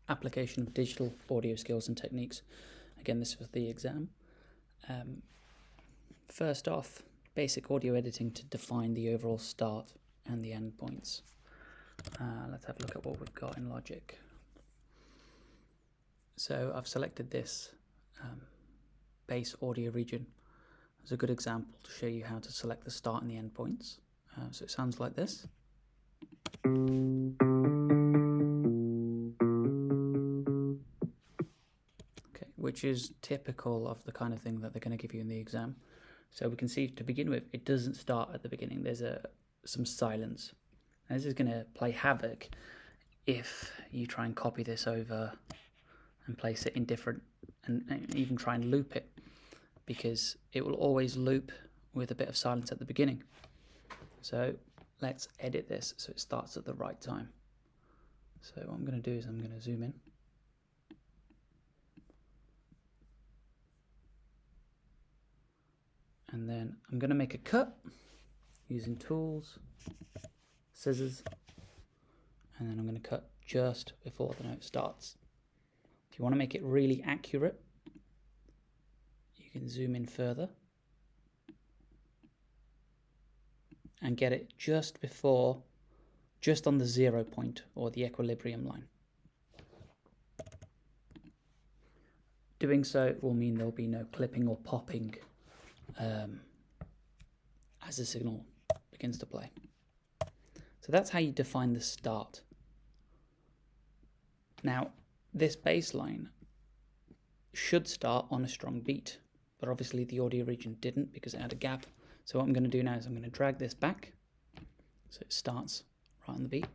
application of digital audio skills and techniques. Again, this was the exam. First off, basic audio editing to define the overall start and the end points. Let's have a look at what we've got in Logic. So I've selected this base audio region as a good example to show you how to select the start and the end points. So it sounds like this. Okay, which is typical of the kind of thing that they're going to give you in the exam. So we can see to begin with, it doesn't start at the beginning. There's some silence. And this is going to play havoc if you try and copy this over and place it in different, and even try and loop it, because it will always loop with a bit of silence at the beginning. So let's edit this so it starts at the right time. So what I'm going to do is I'm going to zoom in. And then I'm going to make a cut using tools, scissors, and then I'm going to cut just before the note starts. If you want to make it really accurate, you can zoom in further and get it just before, just on the 0 point or the equilibrium line. Doing so will mean there'll be no clipping or popping as the signal begins to play. So that's how you define the start. Now, this bass line should start on a strong beat, but obviously the audio region didn't because it had a gap. So what I'm going to do now is I'm going to drag this back so it starts right on the beat.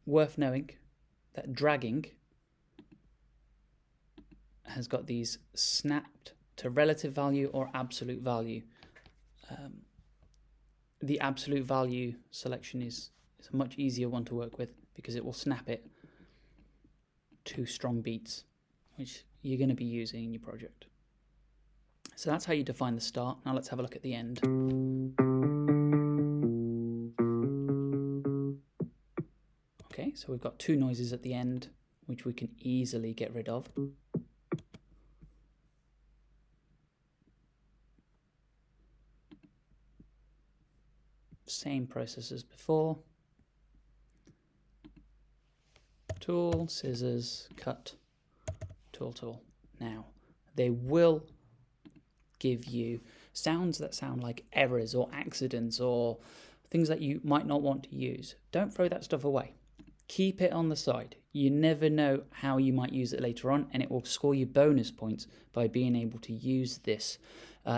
Worth knowing that dragging has got these snapped to relative value or absolute value. The absolute value selection is a much easier one to work with because it will snap it to strong beats, which you're going to be using in your project. So that's how you define the start. Now let's have a look at the end. Okay, so we've got two noises at the end, which we can easily get rid of. Same process as before. Tool, scissors, cut, tool, tool. Now, they will give you sounds that sound like errors or accidents or things that you might not want to use. Don't throw that stuff away. Keep it on the side. You never know how you might use it later on, and it will score you bonus points by being able to use this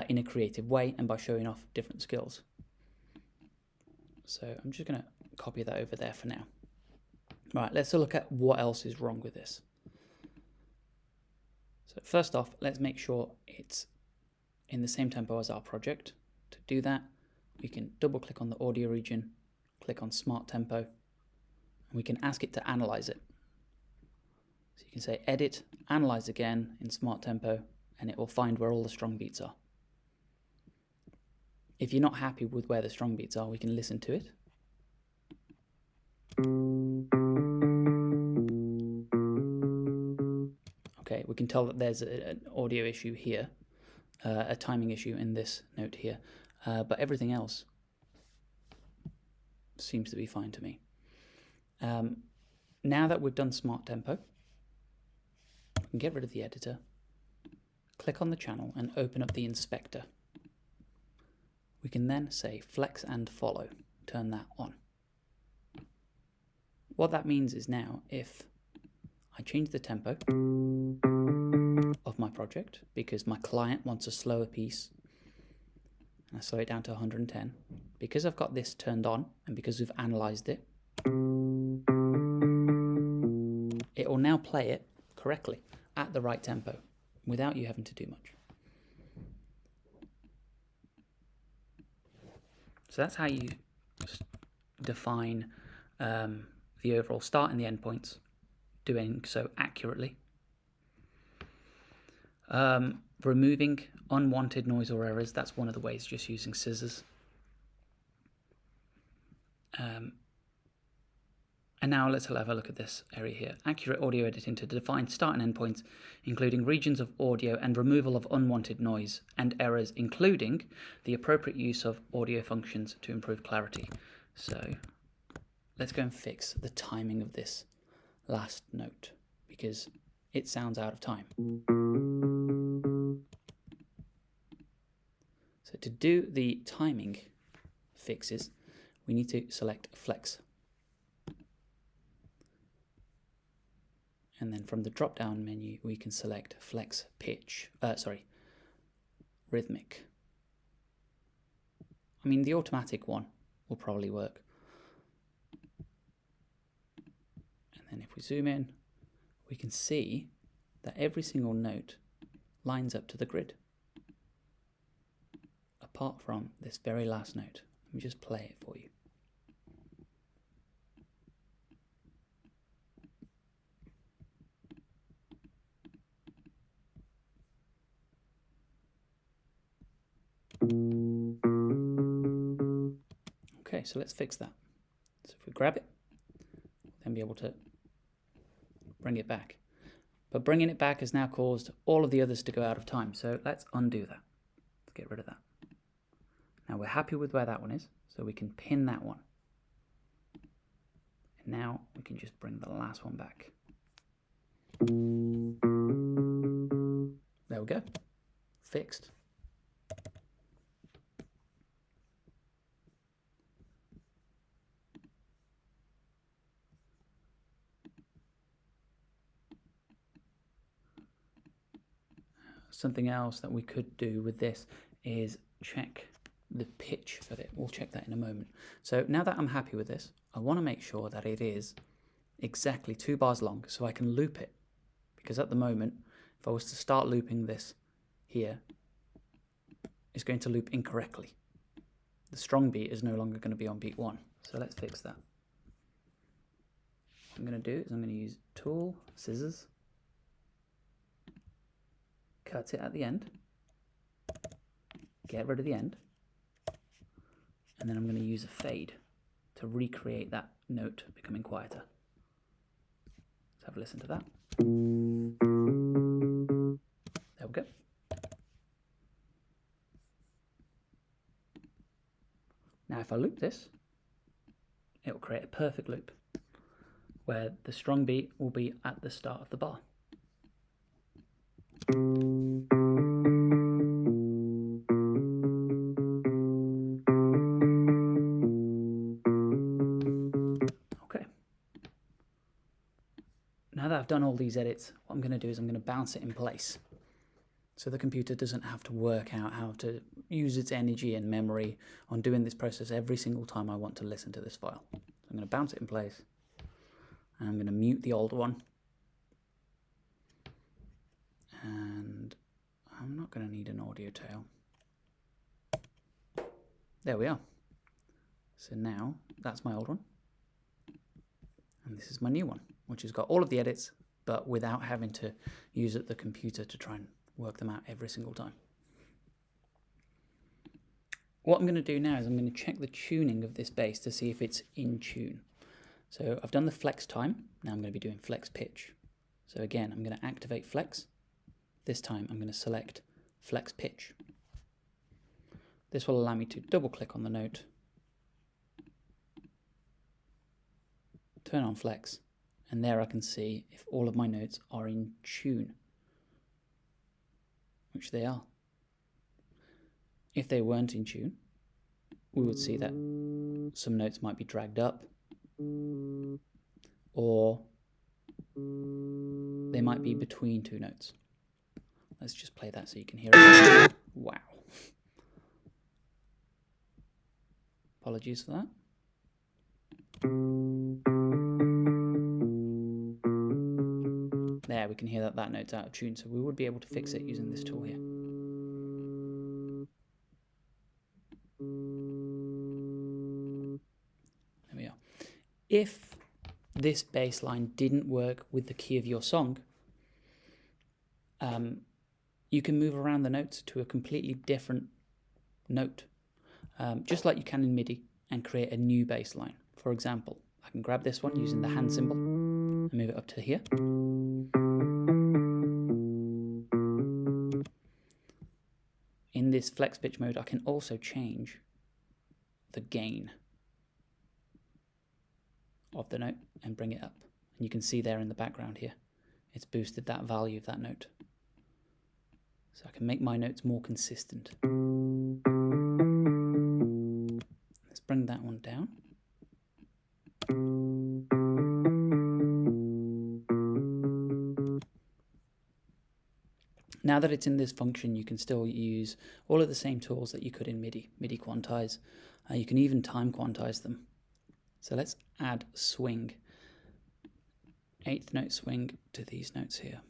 in a creative way and by showing off different skills. So I'm just going to copy that over there for now. Right, let's look at what else is wrong with this. So first off, let's make sure it's in the same tempo as our project. To do that, we can double click on the audio region, click on Smart Tempo, and we can ask it to analyze it. So you can say Edit, Analyze again in Smart Tempo, and it will find where all the strong beats are. If you're not happy with where the strong beats are, we can listen to it. Okay, we can tell that there's an audio issue here, a timing issue in this note here, but everything else seems to be fine to me. Now that we've done Smart Tempo, we can get rid of the editor, click on the channel and open up the inspector. We can then say Flex and Follow, turn that on. What that means is now if I change the tempo of my project because my client wants a slower piece, and I slow it down to 110, because I've got this turned on and because we've analyzed it, it will now play it correctly at the right tempo without you having to do much. So that's how you define the overall start and the end points, doing so accurately. Removing unwanted noise or errors, that's one of the ways, just using scissors. And now let's have a look at this area here. Accurate audio editing to define start and end points, including regions of audio and removal of unwanted noise and errors, including the appropriate use of audio functions to improve clarity. So let's go and fix the timing of this last note because it sounds out of time. So to do the timing fixes, we need to select flex. And then from the drop-down menu, we can select flex pitch, rhythmic. I mean, the automatic one will probably work. And then if we zoom in, we can see that every single note lines up to the grid, apart from this very last note. Let me just play it for you. Okay, so let's fix that. So if we grab it, we'll then be able to bring it back. But bringing it back has now caused all of the others to go out of time. So let's undo that. Let's get rid of that. Now we're happy with where that one is, so we can pin that one. And now we can just bring the last one back. There we go. Fixed. Something else that we could do with this is check the pitch of it. We'll check that in a moment. So now that I'm happy with this, I want to make sure that it is exactly 2 bars long so I can loop it. Because at the moment, if I was to start looping this here, it's going to loop incorrectly. The strong beat is no longer going to be on beat 1. So let's fix that. What I'm going to do is I'm going to use tool, scissors, cut it at the end, get rid of the end, and then I'm going to use a fade to recreate that note becoming quieter. Let's have a listen to that. There we go. Now if I loop this, it will create a perfect loop where the strong beat will be at the start of the bar. Okay. Now that I've done all these edits, what I'm going to do is I'm going to bounce it in place so the computer doesn't have to work out how to use its energy and memory on doing this process every single time I want to listen to this file. So I'm going to bounce it in place and I'm going to mute the old one. And I'm not going to need an audio tail. There we are. So now that's my old one. And this is my new one, which has got all of the edits, but without having to use the computer to try and work them out every single time. What I'm going to do now is I'm going to check the tuning of this bass to see if it's in tune. So I've done the flex time. Now I'm going to be doing flex pitch. So again, I'm going to activate flex. This time I'm going to select flex pitch. This will allow me to double click on the note, turn on flex, and there I can see if all of my notes are in tune, which they are. If they weren't in tune, we would see that some notes might be dragged up, or they might be between 2 notes. Let's just play that so you can hear it. Wow. Apologies for that. There, we can hear that that note's out of tune, so we would be able to fix it using this tool here. There we are. If this bass line didn't work with the key of your song, you can move around the notes to a completely different note, just like you can in MIDI, and create a new bass line. For example, I can grab this one using the hand symbol and move it up to here. In this flex pitch mode, I can also change the gain of the note and bring it up. And you can see there in the background here, it's boosted that value of that note. So I can make my notes more consistent. Let's bring that one down. Now that it's in this function, you can still use all of the same tools that you could in MIDI quantize. You can even time quantize them. So let's add swing, 8th note swing to these notes here.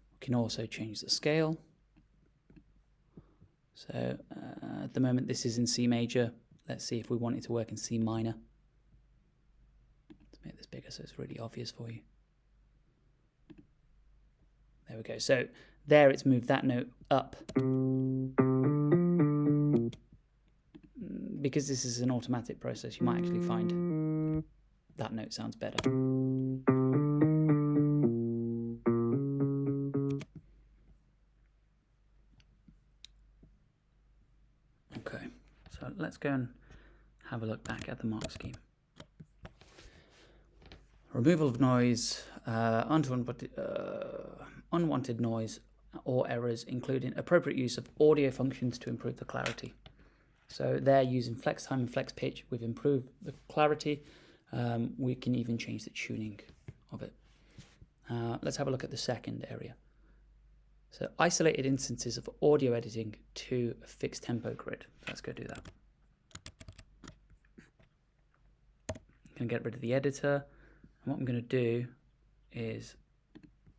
We can also change the scale. So at the moment this is in C major. Let's see if we want it to work in C minor. Let's make this bigger so it's really obvious for you. There we go. So there it's moved that note up. Because this is an automatic process, you might actually find that note sounds better. Okay, so let's go and have a look back at the mark scheme. Removal of noise, unwanted noise or errors, including appropriate use of audio functions to improve the clarity. So there, using flex time and flex pitch, we've improved the clarity. We can even change the tuning of it. Let's have a look at the second area. So isolated instances of audio editing to a fixed tempo grid. Let's go do that. I'm going to get rid of the editor. And what I'm going to do is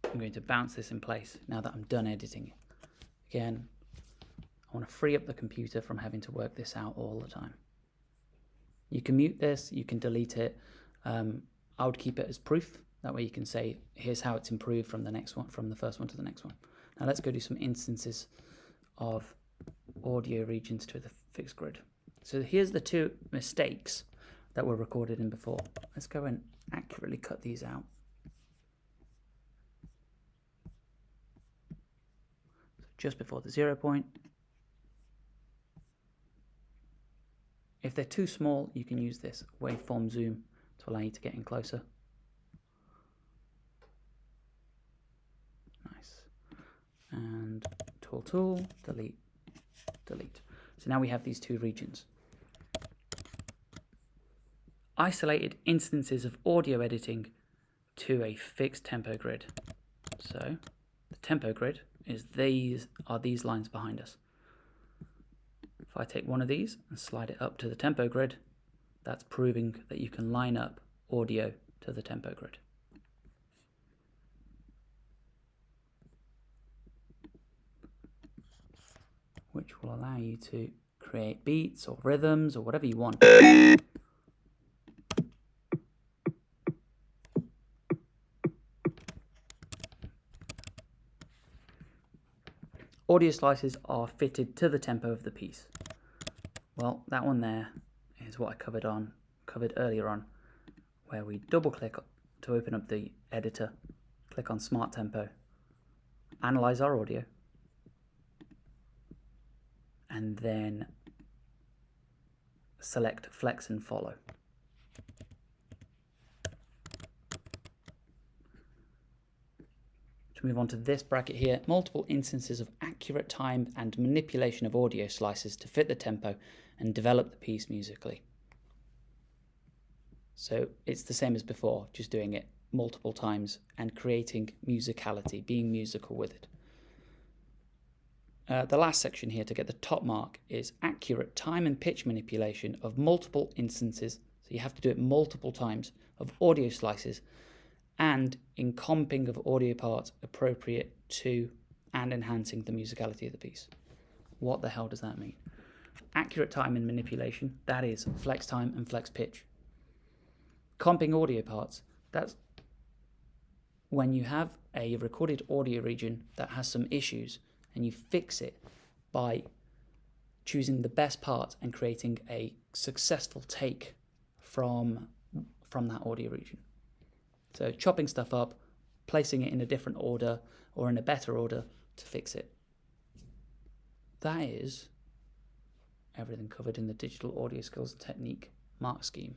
I'm going to bounce this in place now that I'm done editing. Again, I want to free up the computer from having to work this out all the time. You can mute this, you can delete it. I would keep it as proof. That way you can say, here's how it's improved from the next one, from the first one to the next one. Now let's go do some instances of audio regions to the fixed grid. So here's the two mistakes that were recorded in before. Let's go and accurately cut these out. So just before the 0 point. If they're too small, you can use this waveform zoom to allow you to get in closer. Nice. And tool, delete. So now we have these two regions. Isolated instances of audio editing to a fixed tempo grid. So the tempo grid is these lines behind us. If I take one of these and slide it up to the tempo grid, that's proving that you can line up audio to the tempo grid. Which will allow you to create beats or rhythms or whatever you want. Audio slices are fitted to the tempo of the piece. Well, that one there is what I covered earlier on, where we double click to open up the editor, click on Smart Tempo, analyze our audio, and then select Flex and Follow. To move on to this bracket here, multiple instances of accurate time and manipulation of audio slices to fit the tempo and develop the piece musically. So it's the same as before, just doing it multiple times and creating musicality, being musical with it. The last section here to get the top mark is accurate time and pitch manipulation of multiple instances, so you have to do it multiple times, of audio slices and in comping of audio parts appropriate to and enhancing the musicality of the piece. What the hell does that mean? Accurate timing manipulation, that is flex time and flex pitch. Comping audio parts, that's when you have a recorded audio region that has some issues and you fix it by choosing the best part and creating a successful take from that audio region. So chopping stuff up, placing it in a different order or in a better order to fix it. That is everything covered in the digital audio skills technique mark scheme.